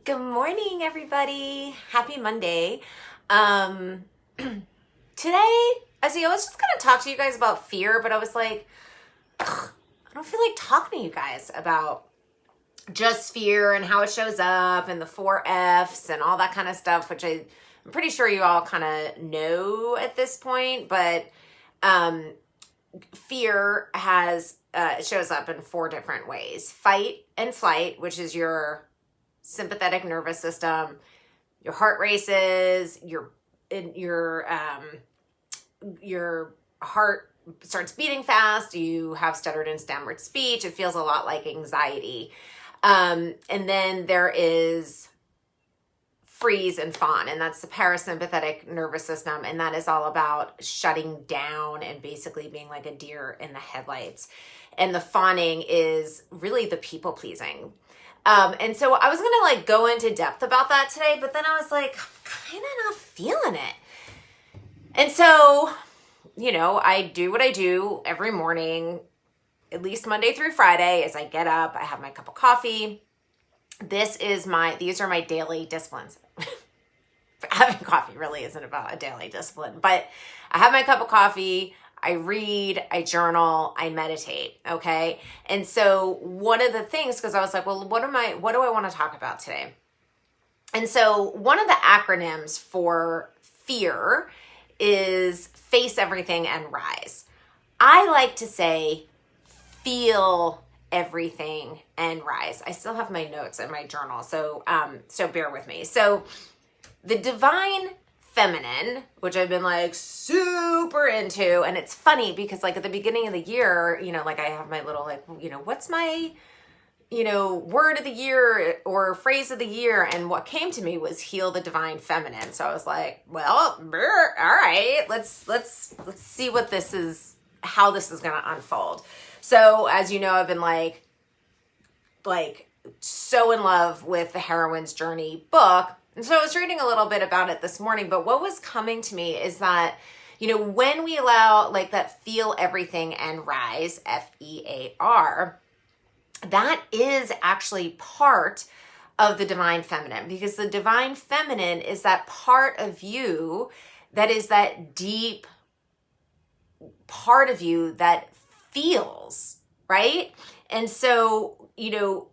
Good morning, everybody. Happy Monday. Today, as I was just going to talk to you guys about fear, but I was like, ugh, I don't feel like talking to you guys about just fear and how it shows up and the 4 Fs and all that kind of stuff, which I'm pretty sure you all kind of know at this point. But fear it shows up in 4 different ways: fight and flight, which is your sympathetic nervous system. Your heart races, your heart starts beating fast, you have stuttered and stammered speech. It feels a lot like anxiety. And then there is freeze and fawn, and that's the parasympathetic nervous system, and that is all about shutting down and basically being like a deer in the headlights. And the fawning is really the people pleasing. And so I was gonna like go into depth about that today, but then I was like, I'm kind of not feeling it. And so, I do what I do every morning, at least Monday through Friday. As I get up, I have my cup of coffee. These are my daily disciplines. Having coffee really isn't about a daily discipline, but I have my cup of coffee, I read, I journal, I meditate. Okay. And so one of the things, because I was like, well, what do I want to talk about today? And so one of the acronyms for fear is face everything and rise. I like to say feel everything and rise. I still have my notes in my journal, so bear with me. So the divine feminine, which I've been like super into, and it's funny because like at the beginning of the year, like I have my little like, what's my word of the year or phrase of the year, and what came to me was heal the divine feminine. So I was like, well, all right, let's see what this is, how this is going to unfold. So as you know, I've been like so in love with the Heroine's Journey book. And so I was reading a little bit about it this morning, but what was coming to me is that, when we allow like that feel everything and rise, FEAR, that is actually part of the divine feminine, because the divine feminine is that part of you that is that deep part of you that feels, right? And so, and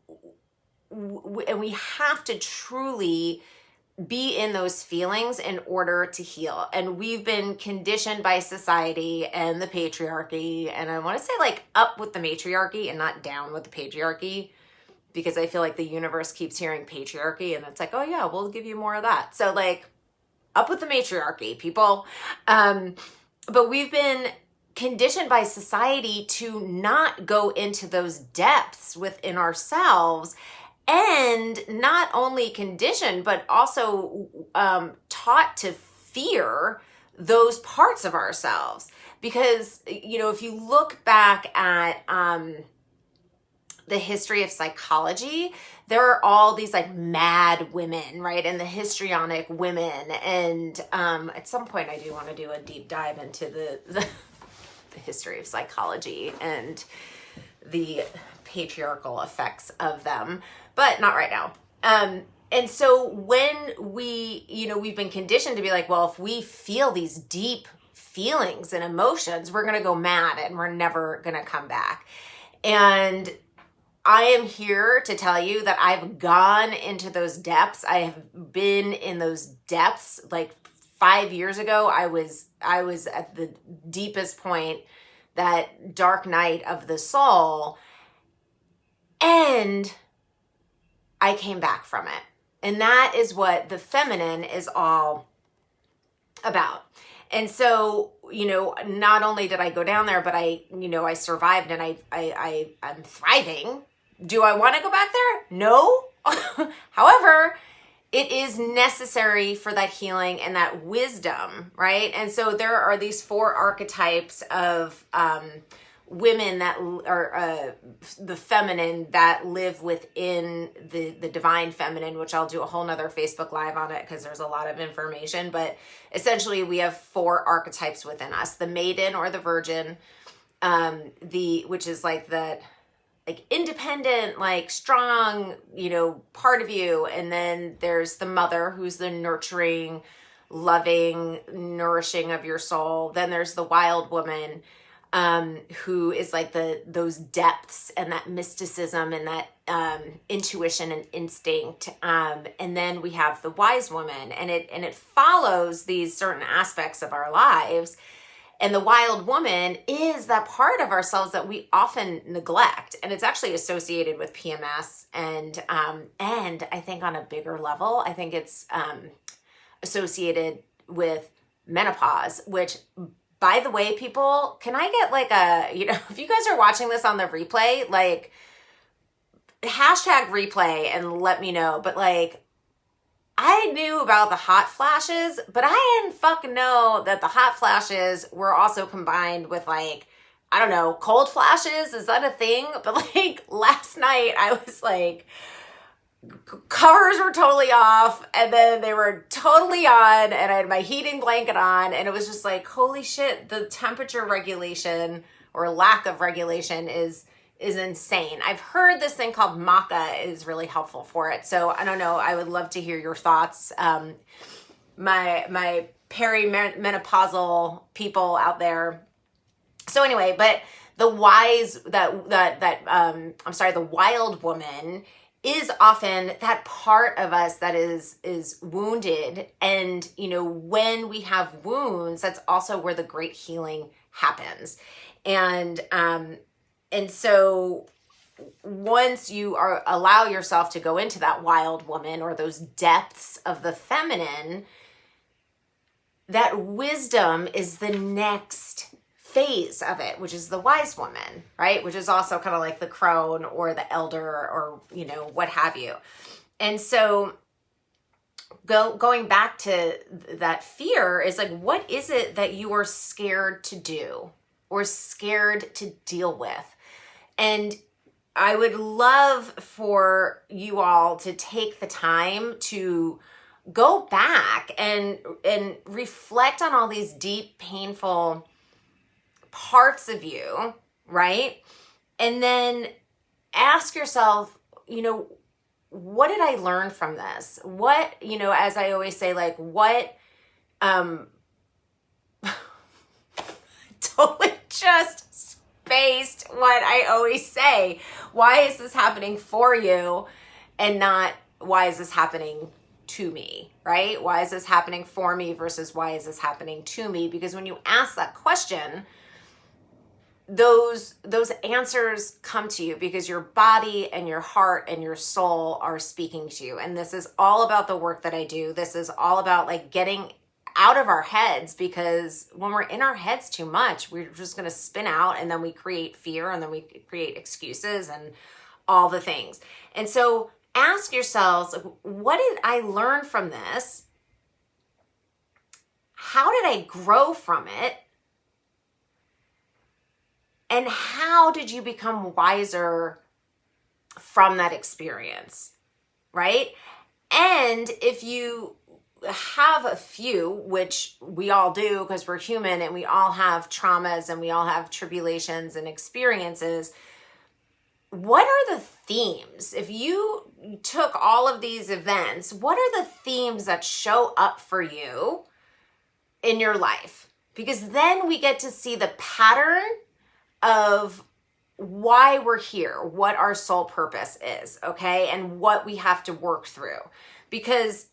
we have to truly be in those feelings in order to heal. And we've been conditioned by society and the patriarchy, and I want to say like up with the matriarchy and not down with the patriarchy, because I feel like the universe keeps hearing patriarchy and it's like, oh yeah, we'll give you more of that. So like up with the matriarchy, people. But we've been conditioned by society to not go into those depths within ourselves. And not only conditioned, but also taught to fear those parts of ourselves. Because, if you look back at the history of psychology, there are all these like mad women, right? And the histrionic women. And at some point I do want to do a deep dive into the history of psychology and the patriarchal effects of them, but not right now. And so when we've been conditioned to be like, well, if we feel these deep feelings and emotions, we're going to go mad and we're never going to come back. And I am here to tell you that I've gone into those depths. I have been in those depths. Like 5 years ago, I was at the deepest point, that dark night of the soul, and I came back from it. And that is what the feminine is all about. And so, not only did I go down there, but I survived, and I'm thriving. Do I want to go back there? No. However, it is necessary for that healing and that wisdom, right? And so there are these 4 archetypes of women that are the feminine that live within the divine feminine, which I'll do a whole nother Facebook Live on it because there's a lot of information. But essentially we have 4 archetypes within us: the maiden or the virgin, which is like that like independent, like strong, part of you. And then there's the mother, who's the nurturing, loving, nourishing of your soul. Then there's the wild woman, who is like those depths and that mysticism and that intuition and instinct. And then we have the wise woman, and it follows these certain aspects of our lives. And the wild woman is that part of ourselves that we often neglect. And it's actually associated with PMS. And I think on a bigger level, I think it's associated with menopause, which, by the way, people, can I get like if you guys are watching this on the replay, like hashtag replay and let me know. But like, I knew about the hot flashes, but I didn't fucking know that the hot flashes were also combined with like, I don't know, cold flashes. Is that a thing? But like last night I was like, covers were totally off, and then they were totally on, and I had my heating blanket on, and it was just like, holy shit, the temperature regulation or lack of regulation is insane. I've heard this thing called maca is really helpful for it. So I don't know. I would love to hear your thoughts. My perimenopausal people out there. So anyway, but the the wild woman is often that part of us that is wounded. And, when we have wounds, that's also where the great healing happens. And so once you allow yourself to go into that wild woman or those depths of the feminine, that wisdom is the next phase of it, which is the wise woman, right? Which is also kind of like the crone or the elder or, what have you. And so going back to that fear is like, what is it that you are scared to do or scared to deal with? And I would love for you all to take the time to go back and reflect on all these deep, painful parts of you, right? And then ask yourself, what did I learn from this? What, as I always say, like what, totally just spaced what I always say. Why is this happening for you and not why is this happening to me, right? Why is this happening for me versus why is this happening to me? Because when you ask that question, those answers come to you because your body and your heart and your soul are speaking to you. And this is all about the work that I do. This is all about like getting out of our heads, because when we're in our heads too much, we're just going to spin out, and then we create fear, and then we create excuses and all the things. And so ask yourselves, what did I learn from this? How did I grow from it? And how did you become wiser from that experience, right? And if you have a few, which we all do because we're human and we all have traumas and we all have tribulations and experiences, what are the themes? If you took all of these events, what are the themes that show up for you in your life? Because then we get to see the pattern of why we're here, what our soul purpose is, okay? And what we have to work through. Because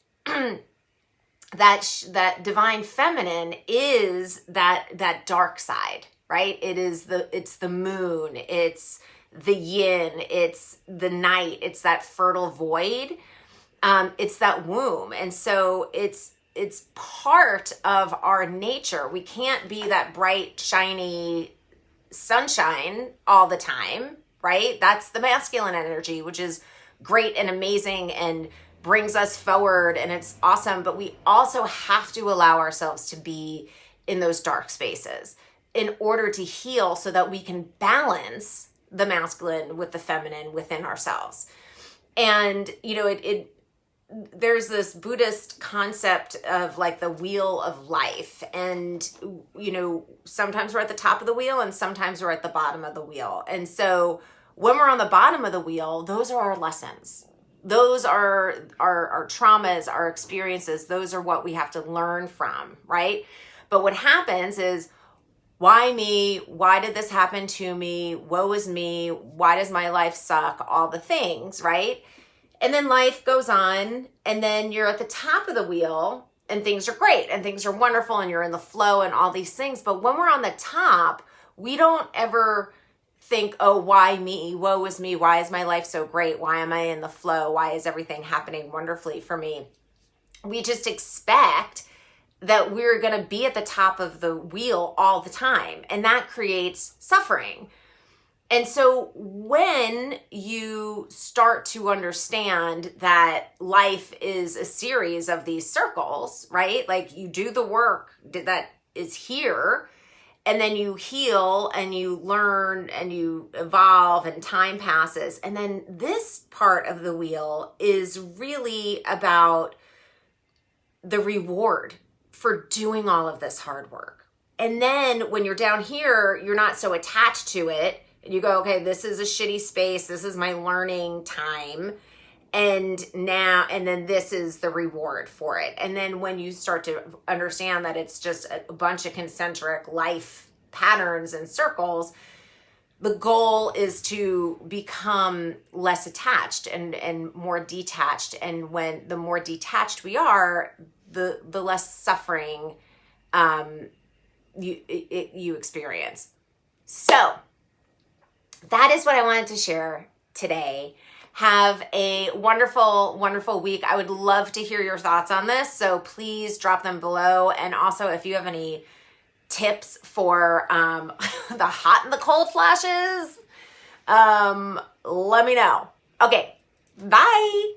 that divine feminine is that dark side, right? It's the moon, it's the yin, it's the night, it's that fertile void, it's that womb. And so it's part of our nature. We can't be that bright, shiny sunshine all the time, right? That's the masculine energy, which is great and amazing and brings us forward, and it's awesome. But we also have to allow ourselves to be in those dark spaces in order to heal, so that we can balance the masculine with the feminine within ourselves. And there's this Buddhist concept of like the wheel of life, and sometimes we're at the top of the wheel and sometimes we're at the bottom of the wheel. And so When we're on the bottom of the wheel, those are our lessons. Those are our traumas, our experiences. Those are what we have to learn from, right? But what happens is, why me? Why did this happen to me? Woe is me. Why does my life suck? All the things, right? And then life goes on, and then you're at the top of the wheel, and things are great, and things are wonderful, and you're in the flow and all these things. But when we're on the top, we don't ever think, oh, why me? Woe is me. Why is my life so great? Why am I in the flow? Why is everything happening wonderfully for me? We just expect that we're going to be at the top of the wheel all the time, and that creates suffering. And so when you start to understand that life is a series of these circles, right? Like, you do the work that is here, and then you heal and you learn and you evolve, and time passes. And then this part of the wheel is really about the reward for doing all of this hard work. And then when you're down here, you're not so attached to it. And you go, okay, this is a shitty space. This is my learning time. And then this is the reward for it. And then when you start to understand that it's just a bunch of concentric life patterns and circles, the goal is to become less attached and more detached. And when the more detached we are, the less suffering you experience. So that is what I wanted to share today. Have a wonderful, wonderful week. I would love to hear your thoughts on this, so please drop them below. And also, if you have any tips for the hot and the cold flashes, let me know. Okay, bye.